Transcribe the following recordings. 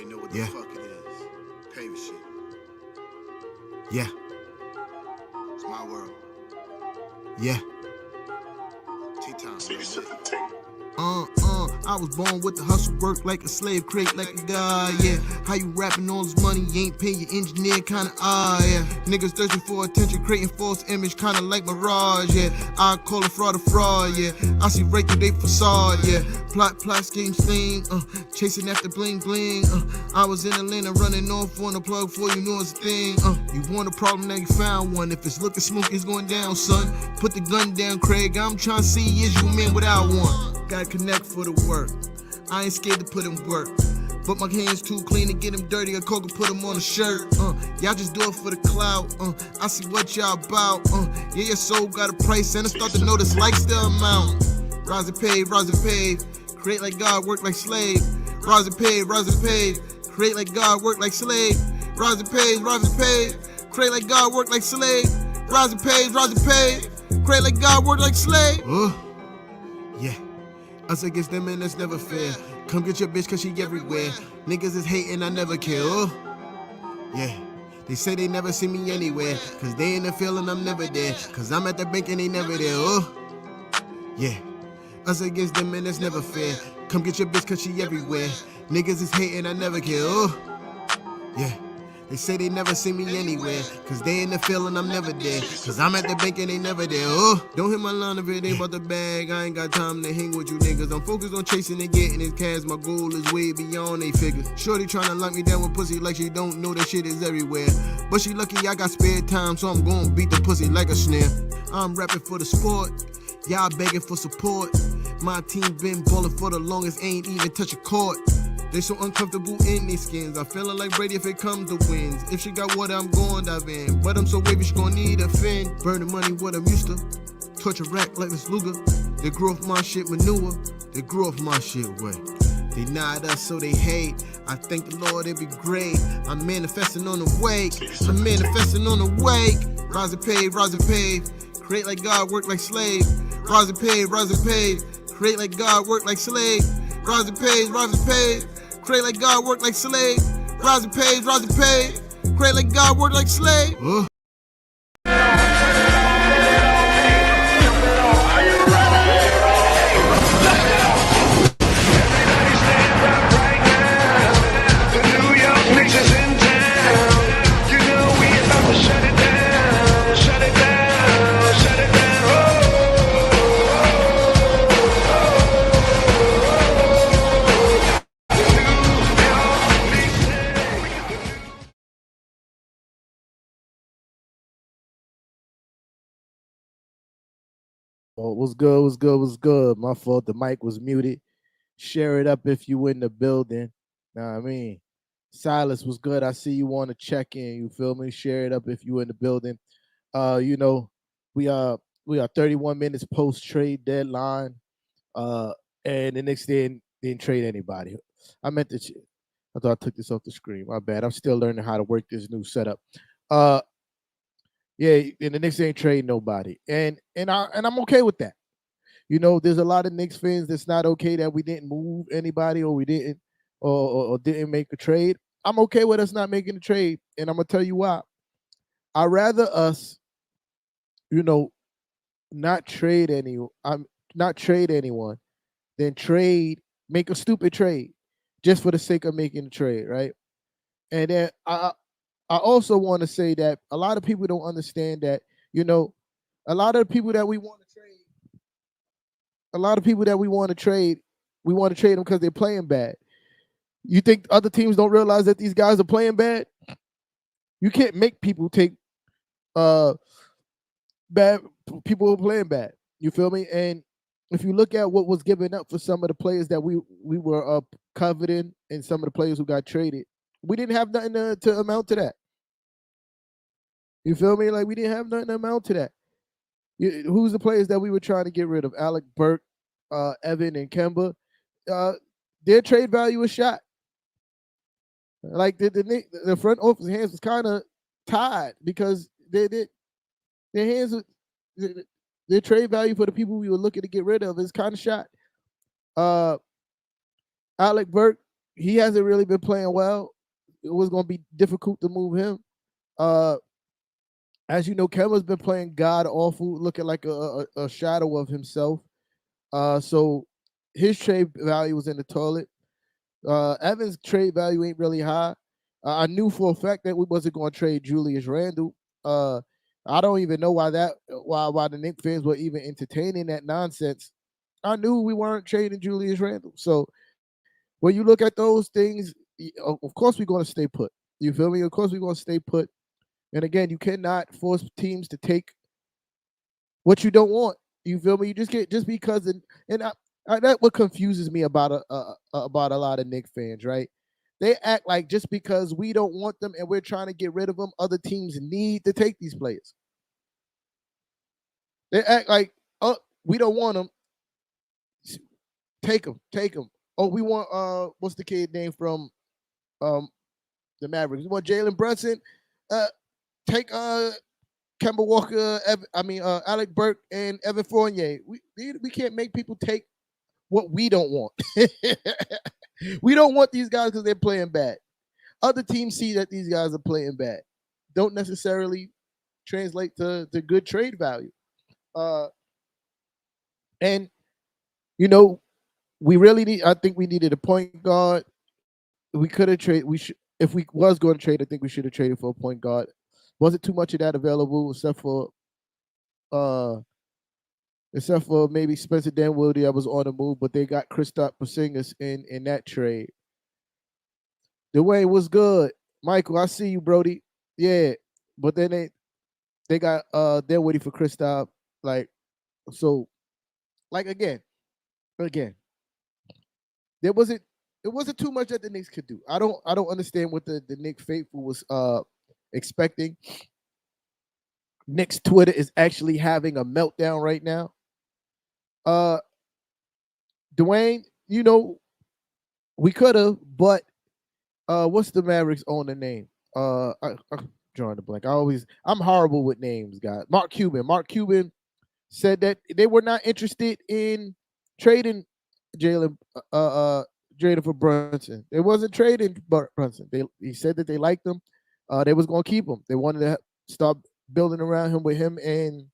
know what the fuck it is. Paving shit. Yeah. It's my world. Yeah. T-Time. I was born with the hustle, work like a slave, create like a guy, yeah. How you rapping all this money, you ain't paying your engineer, kinda odd, yeah. Niggas thirsting for attention, creating false image, kinda like Mirage, yeah. I call it fraud, yeah. I see right through they facade, yeah. Plot, scheme, sling, chasing after bling, bling, I was in Atlanta running off on the plug before you knew it's a thing, You want a problem, now you found one. If it's looking smooth, it's going down, son. Put the gun down, Craig, I'm trying to see is you a man without one. Gotta connect for the work. I ain't scared to put in work. But my hands too clean to get them dirty. A coke put them on a shirt. Y'all just do it for the clout. I see what y'all about. Yeah, your soul got a price and I start to notice likes the amount. Rise and pave. Create like God, work like slave. Rise and pave. Create like God, work like slave. Rise and pave. Create like God, work like slave. Rise and pave. Create like God, work like slave. Yeah. Us against them and that's never fair. Come get your bitch cause she everywhere. Niggas is hating, I never care. Yeah. They say they never see me anywhere. Cause they in the feeling I'm never there. Cause I'm at the bank and they never there. Yeah. Us against them and that's never fair. Come get your bitch cause she everywhere. Niggas is hating, I never care. Yeah. They say they never see me anywhere. Cause they in the feeling I'm never there. Cause I'm at the bank and they never there. Don't hit my line if it ain't about the bag. I ain't got time to hang with you niggas. I'm focused on chasing and getting his cash. My goal is way beyond they figures. Shorty tryna lock me down with pussy like she don't know that shit is everywhere. But she lucky I got spare time, so I'm gon' beat the pussy like a snare. I'm rapping for the sport. Y'all begging for support. My team been ballin' for the longest, ain't even touch a court. They so uncomfortable in these skins. I feelin' like Brady if it comes to wins. If she got water, I'm gon' dive in. But I'm so wavy, she gon' need a fin. Burning money, what I'm used to. Torch a rack like Miss Luger. They grew off my shit manure. They grew off my shit way. They not us, so they hate. I thank the Lord, it be great. I'm manifesting on the wake. Rise and pave. Create like God, work like slave. Rise and pave. Create like God, work like slave. Rise and pave. Create like God, work like slave. Rise and pave. Create like God, work like slave. Oh, what's good? My fault. The mic was muted. Share it up if you in the building. Know what I mean? Silas was good. I see you want to check in. You feel me? Share it up if you in the building. We are 31 minutes post trade deadline. And the Knicks didn't trade anybody. I thought I took this off the screen. My bad. I'm still learning how to work this new setup. Yeah, and the Knicks ain't trade nobody, and I'm okay with that. There's a lot of Knicks fans that's not okay that we didn't move anybody or we didn't or didn't make a trade. I'm okay with us not making a trade, and I'm gonna tell you why. I'd rather us, not trade anyone than make a stupid trade just for the sake of making a trade, right? And then I also want to say that a lot of people don't understand that, a lot of the people that we want to trade, we want to trade them because they're playing bad. You think other teams don't realize that these guys are playing bad? You can't make people take bad people who are playing bad. You feel me? And if you look at what was given up for some of the players that we were coveting and some of the players who got traded, we didn't have nothing to amount to that. You feel me? Like, we didn't have nothing to amount to that. Who's the players that we were trying to get rid of? Alec Burke, Evan, and Kemba. Their trade value was shot. Like, the front office hands was kind of tied because their hands, their trade value for the people we were looking to get rid of is kind of shot. Alec Burke, he hasn't really been playing well. It was going to be difficult to move him. Uh, as you know, Kemba's been playing god awful, looking like a shadow of himself. So his trade value was in the toilet. Evans' trade value ain't really high. I knew for a fact that we wasn't going to trade Julius Randle. Uh, I don't even know why the Knicks fans were even entertaining that nonsense. I knew we weren't trading Julius Randle. So when you look at those things, of course we're going to stay put. You feel me? Of course we're going to stay put. And again, you cannot force teams to take what you don't want. You feel me? You just get just because that what confuses me about a lot of Knicks fans, right? They act like just because we don't want them and we're trying to get rid of them, other teams need to take these players. They act like, oh, we don't want them. Take them. Oh, we want what's the kid name from the Mavericks? We want Jalen Brunson. Take Kemba Walker, Alec Burke and Evan Fournier. We can't make people take what we don't want. We don't want these guys because they're playing bad. Other teams see that these guys are playing bad. Don't necessarily translate to good trade value. And you know, I think we needed a point guard. We could have traded. If we was going to trade, I think we should have traded for a point guard. Wasn't too much of that available except for maybe Spencer Dinwiddie that was on the move, but they got Kristaps Porzingis in that trade. Dwayne was good. Michael, I see you, Brody. Yeah, but then they got Dinwiddie for Kristaps. Again, it wasn't too much that the Knicks could do. I don't understand what the Knicks faithful was expecting. Knicks Twitter is actually having a meltdown right now. Dwayne, we could have, but what's the Mavericks owner name? I'm drawing the blank. I'm horrible with names, guys. Mark Cuban said that they were not interested in trading Jalen for Brunson. They wasn't trading Brunson. He said that they liked him. They was gonna keep him. They wanted to start building around him with him and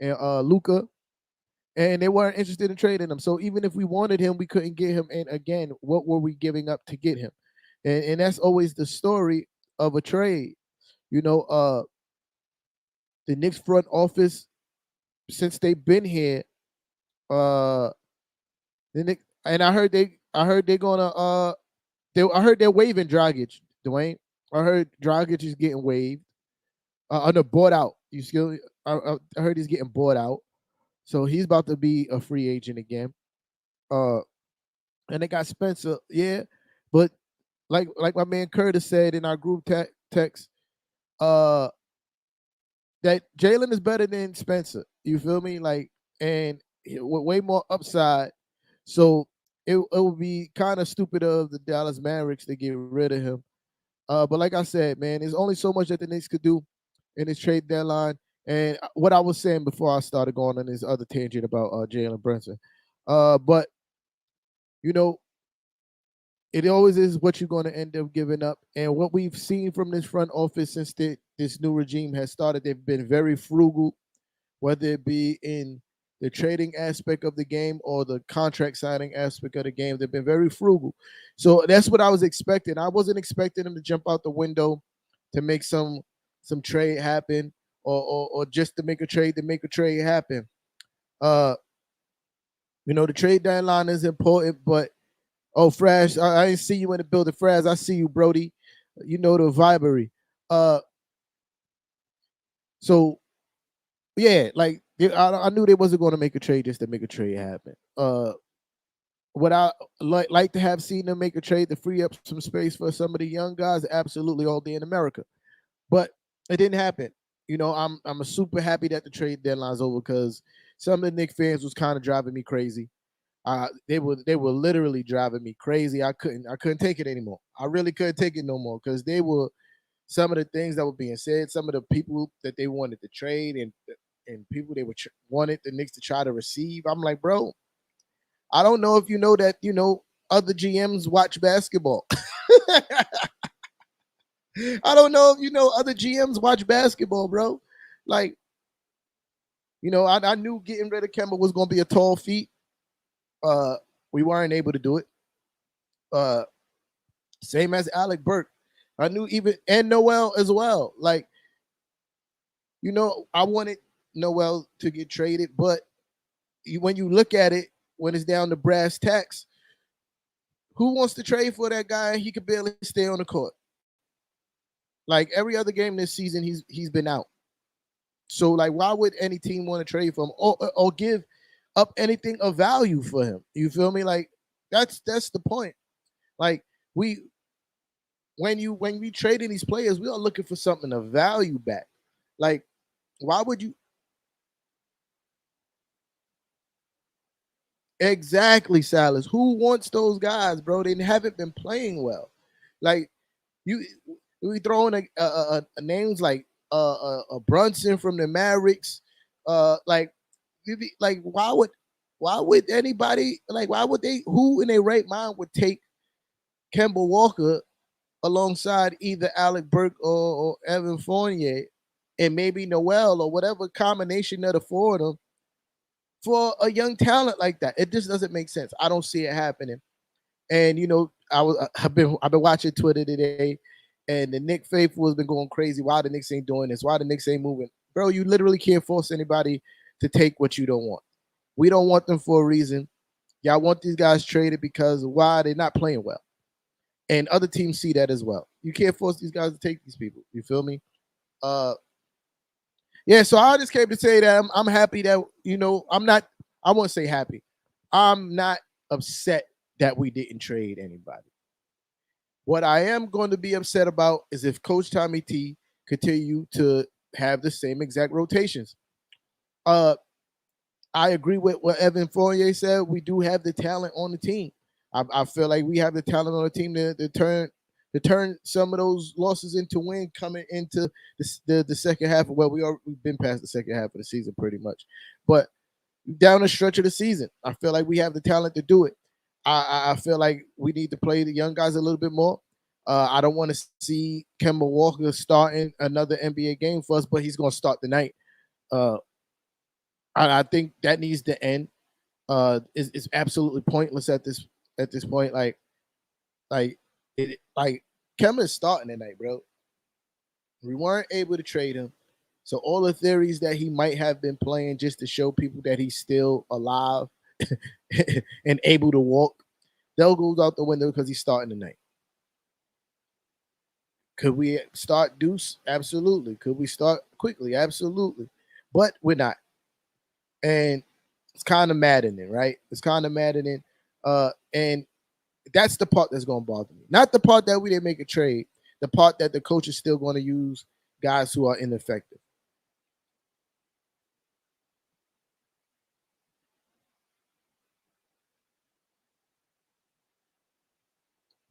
Luka, and they weren't interested in trading him. So even if we wanted him, we couldn't get him. And again, what were we giving up to get him? And that's always the story of a trade. The Knicks front office, since they've been here, the Knicks, and I heard they're gonna I heard they're waiving Dragic, Dwayne. I heard Dragic is getting waived. Bought out. I heard he's getting bought out. So he's about to be a free agent again. And they got Spencer, yeah. But like my man Curtis said in our group text, that Jalen is better than Spencer. You feel me? And with way more upside. So it would be kind of stupid of the Dallas Mavericks to get rid of him. But like I said, man, there's only so much that the Knicks could do in this trade deadline. And what I was saying before I started going on this other tangent about Jalen Brunson. But, it always is what you're going to end up giving up. And what we've seen from this front office since this new regime has started, they've been very frugal, whether it be in the trading aspect of the game or the contract signing aspect of the game. They've been very frugal. So that's what I was expecting. I wasn't expecting them to jump out the window to make some trade happen or just to make a trade happen. The trade deadline is important, but Frash, I didn't see you in the building. Fraz, I see you, Brody. You know the vibery. So yeah, I knew they wasn't going to make a trade just to make a trade happen. What I like to have seen them make a trade to free up some space for some of the young guys, absolutely all day in America. But it didn't happen. I'm super happy that the trade deadline's over because some of the Knicks fans was kind of driving me crazy. They were literally driving me crazy. I couldn't take it anymore. I really couldn't take it no more because they were some of the things that were being said, some of the people that they wanted to trade and people they wanted the Knicks to try to receive. I'm like, bro, I don't know if you know that, other GMs watch basketball. I don't know if you know other GMs watch basketball, bro. Like, I knew getting rid of Kemba was going to be a tall feat. We weren't able to do it. Same as Alec Burke. I knew and Noel as well. Like, I wanted Noel to get traded, but when you look at it, when it's down to brass tacks, who wants to trade for that guy? He could barely stay on the court. Like every other game this season, he's been out. So like, why would any team want to trade for him or give up anything of value for him? You feel me? Like that's the point. Like when we trading these players, we are looking for something of value back. Like, why would you? Exactly, Salas. Who wants those guys, bro? They haven't been playing well. Like we throwing a names like a Brunson from the Mavericks. Like why would anybody, like, why would they, who in their right mind would take Kemba Walker alongside either Alec Burke or Evan Fournier and maybe Noel or whatever combination of the four of them for a young talent like that? It just doesn't make sense. I don't see it happening. And I've been watching Twitter today, and the Knicks faithful has been going crazy. Why the Knicks ain't doing this? Why the Knicks ain't moving? Bro, you literally can't force anybody to take what you don't want. We don't want them for a reason. Y'all want these guys traded because why? They're not playing well. And other teams see that as well. You can't force these guys to take these people. You feel me? Yeah, so I just came to say that I'm happy that, I won't say happy. I'm not upset that we didn't trade anybody. What I am going to be upset about is if Coach Tommy T continue to have the same exact rotations. I agree with what Evan Fournier said. We do have the talent on the team. I feel like we have the talent on the team to turn some of those losses into win coming into the second half. Well, we've been past the second half of the season pretty much, but down the stretch of the season, I feel like we have the talent to do it. I feel like we need to play the young guys a little bit more. I don't want to see Kemba Walker starting another NBA game for us, but he's going to start tonight. I think that needs to end. It's absolutely pointless at this point. Like Kemba is starting tonight, bro. We weren't able to trade him, so all the theories that he might have been playing just to show people that he's still alive and able to walk, they'll go out the window because he's starting tonight. Could we start Deuce? Absolutely. Could we start quickly? Absolutely. But we're not. And it's kind of maddening, right? It's kind of maddening. And that's the part that's going to bother me. Not the part that we didn't make a trade. The part that the coach is still going to use guys who are ineffective.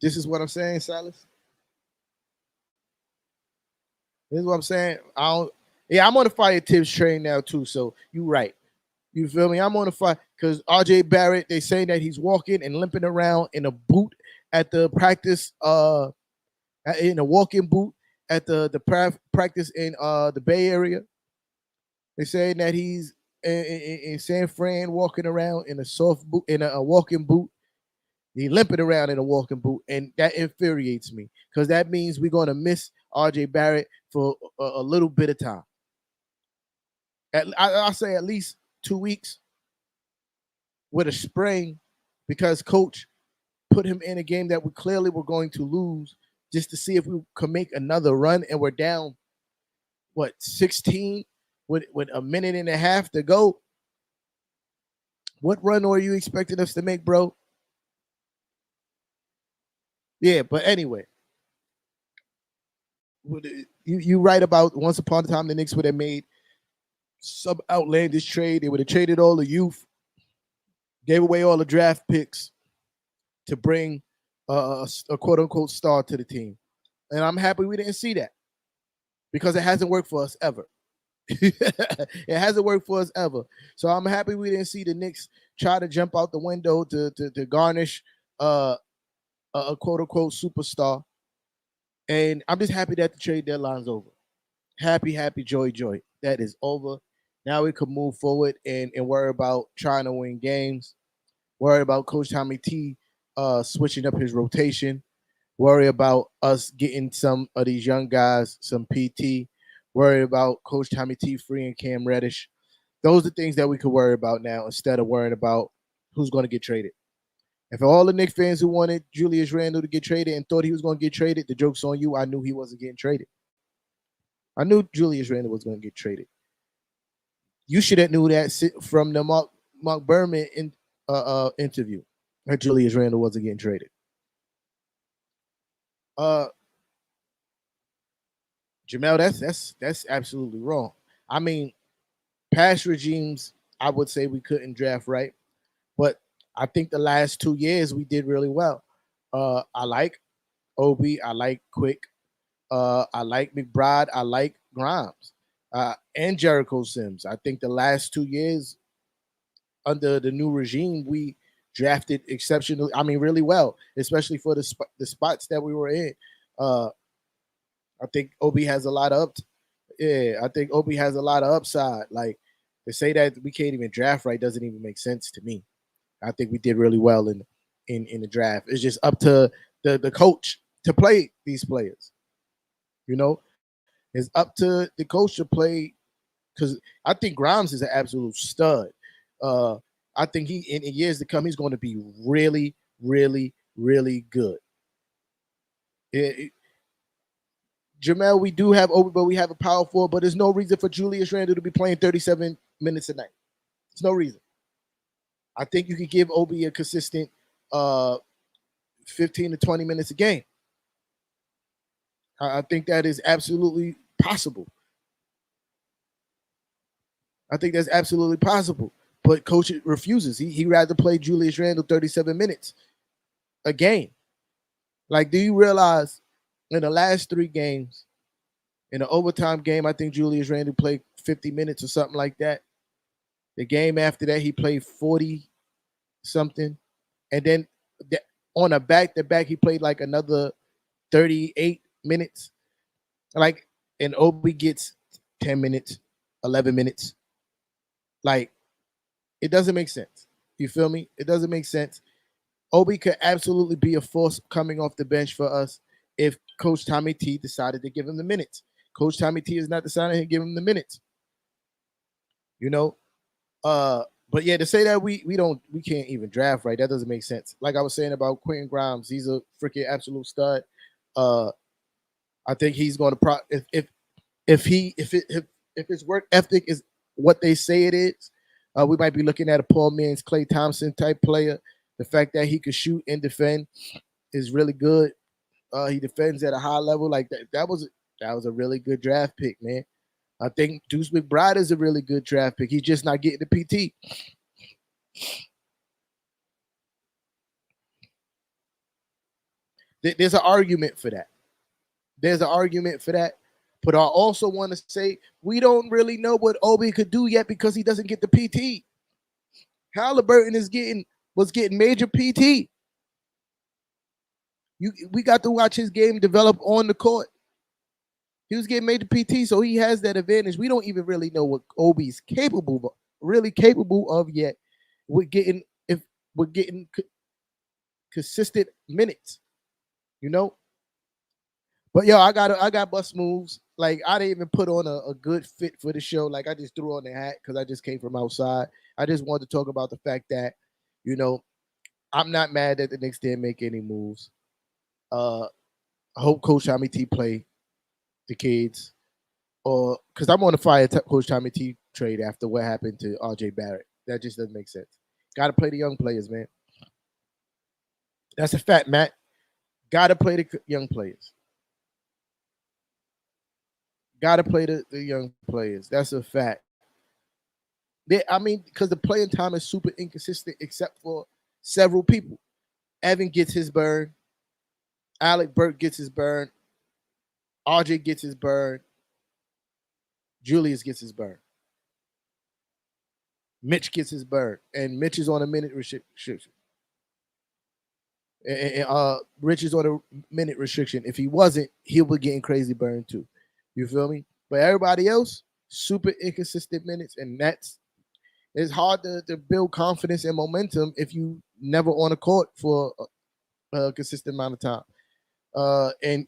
This is what I'm saying, Silas. This is what I'm saying. I'm on the fire Tibbs train now too. So you're right. You feel me? I'm on the fire because RJ Barrett, they saying that he's walking and limping around in a boot at the practice, in a walking boot at the practice in the Bay Area. They're saying that he's in San Fran walking around in a soft boot, in a walking boot. He limping around in a walking boot, and that infuriates me because that means we're going to miss RJ Barrett for a little bit of time. I'll say at least 2 weeks with a sprain because coach put him in a game that we clearly were going to lose just to see if we could make another run, and we're down, 16 with a minute and a half to go. What run are you expecting us to make, bro? Yeah, but anyway, you right about once upon a time the Knicks would have made some outlandish trade. They would have traded all the youth, gave away all the draft picks to bring a quote unquote star to the team. And I'm happy we didn't see that because it hasn't worked for us ever. It hasn't worked for us ever. So I'm happy we didn't see the Knicks try to jump out the window to garnish uh, a quote unquote superstar. And I'm just happy that the trade deadline's over. Happy, happy, joy, joy. That is over. Now we can move forward and worry about trying to win games. Worry about Coach Tommy T switching up his rotation. Worry about us getting some of these young guys some PT. Worry about Coach Tommy T freeing Cam Reddish. Those are things that we could worry about now instead of worrying about who's going to get traded. And for all the Knicks fans who wanted Julius Randle to get traded and thought he was going to get traded, the joke's on you. I knew he wasn't getting traded. I knew Julius Randle was going to get traded. You should have knew that from the Mark Berman interview that Julius Randle wasn't getting traded. Jamel, that's absolutely wrong. I mean, past regimes, I would say we couldn't draft right, but I think the last 2 years we did really well. I like Obi, I like Quick, I like McBride, I like Grimes, and Jericho Sims. I think the last 2 years under the new regime, we drafted exceptionally. I mean, really well, especially for the spots that we were in. I think Obi has a lot of I think Obi has a lot of upside. Like, to say that we can't even draft right doesn't even make sense to me. I think we did really well in the draft. It's just up to the coach to play these players. You know, it's up to the coach to play, because I think Grimes is an absolute stud. I think he in years to come he's going to be really, really, really good. Jamel, we do have Obi, but we have a power forward, but there's no reason for Julius Randle to be playing 37 minutes a night. There's no reason. I think you could give Obi a consistent 15 to 20 minutes a game. I think that is absolutely possible. I think that's absolutely possible. But coach refuses. He rather play Julius Randle 37 minutes a game. Like, do you realize in the last 3 games, in the overtime game, I think Julius Randle played 50 minutes or something like that. The game after that, he played 40 something. And then on a back-to-back, he played like another 38 minutes. Like, and Obi gets 10 minutes, 11 minutes. Like, it doesn't make sense. You feel me? It doesn't make sense. Obi could absolutely be a force coming off the bench for us if Coach Tommy T decided to give him the minutes. Coach Tommy T is not deciding to give him the minutes. You know? But yeah, to say that we can't even draft right, that doesn't make sense. Like I was saying about Quentin Grimes, he's a freaking absolute stud. I think he's going to if his work ethic is what they say it is, we might be looking at a Paul Means, Klay Thompson type player. The fact that he could shoot and defend is really good. He defends at a high level. Like that was a really good draft pick, man. I think Deuce McBride is a really good draft pick. He's just not getting the PT. There's an argument for that. But I also want to say we don't really know what Obi could do yet because he doesn't get the PT. Halliburton was getting major PT. We got to watch his game develop on the court. He was getting major PT, so he has that advantage. We don't even really know what Obi's capable of yet. We're getting consistent minutes, you know. But yo, I got bust moves. Like, I didn't even put on a good fit for the show. Like, I just threw on the hat because I just came from outside. I just wanted to talk about the fact that, you know, I'm not mad that the Knicks didn't make any moves. I hope Coach Tommy T play the kids, or because I'm on the fire Coach Tommy T trade after what happened to RJ Barrett. That just doesn't make sense. Got to play the young players, man. That's a fact, Matt. Got to play the young players. Got to play the young players. That's a fact. Because the playing time is super inconsistent except for several people. Evan gets his burn. Alec Burke gets his burn. RJ gets his burn. Julius gets his burn. Mitch gets his burn. And Mitch is on a minute restriction. Rich is on a minute restriction. If he wasn't, he would getting crazy burned too. You feel me? But everybody else, super inconsistent minutes, and it's hard to build confidence and momentum if you never on a court for a consistent amount of time. And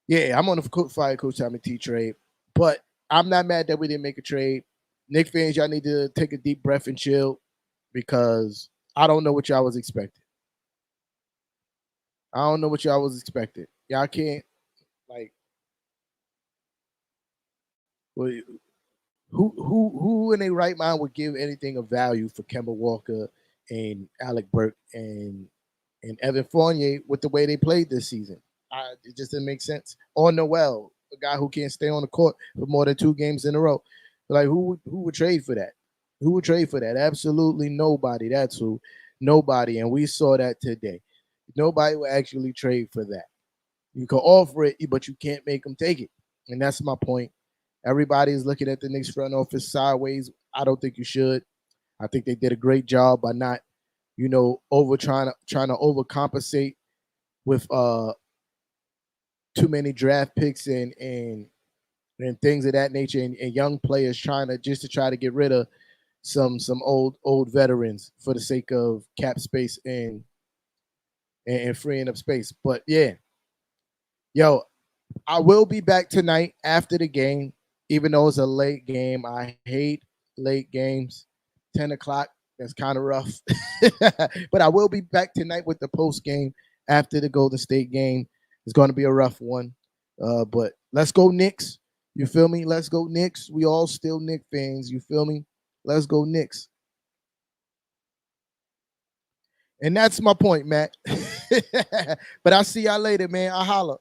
yeah, I'm on the fire Coach Tommy T trade, but I'm not mad that we didn't make a trade. Knicks fans, y'all need to take a deep breath and chill because I don't know what y'all was expecting. I don't know what y'all was expecting. Y'all can't like well, who in their right mind would give anything of value for Kemba Walker and Alec Burke and Evan Fournier with the way they played this season? It just didn't make sense. Or Noel, a guy who can't stay on the court for more than 2 games in a row. Like who would trade for that? Who would trade for that? Absolutely nobody. That's who. Nobody. And we saw that today. Nobody will actually trade for that. You can offer it, but you can't make them take it. And that's my point. Everybody is looking at the Knicks front office sideways. I don't think you should. I think they did a great job by not, trying to overcompensate with too many draft picks and things of that nature and young players try to get rid of some old veterans for the sake of cap space and freeing up space. But yeah, yo, I will be back tonight after the game, even though it's a late game. I hate late games. 10 o'clock, that's kind of rough. But I will be back tonight with the post game after the Golden State game. It's going to be a rough one. But let's go Knicks. You feel me? Let's go Knicks. We all still Knicks fans. You feel me? Let's go Knicks. And that's my point, Matt. But I'll see y'all later, man. I holla.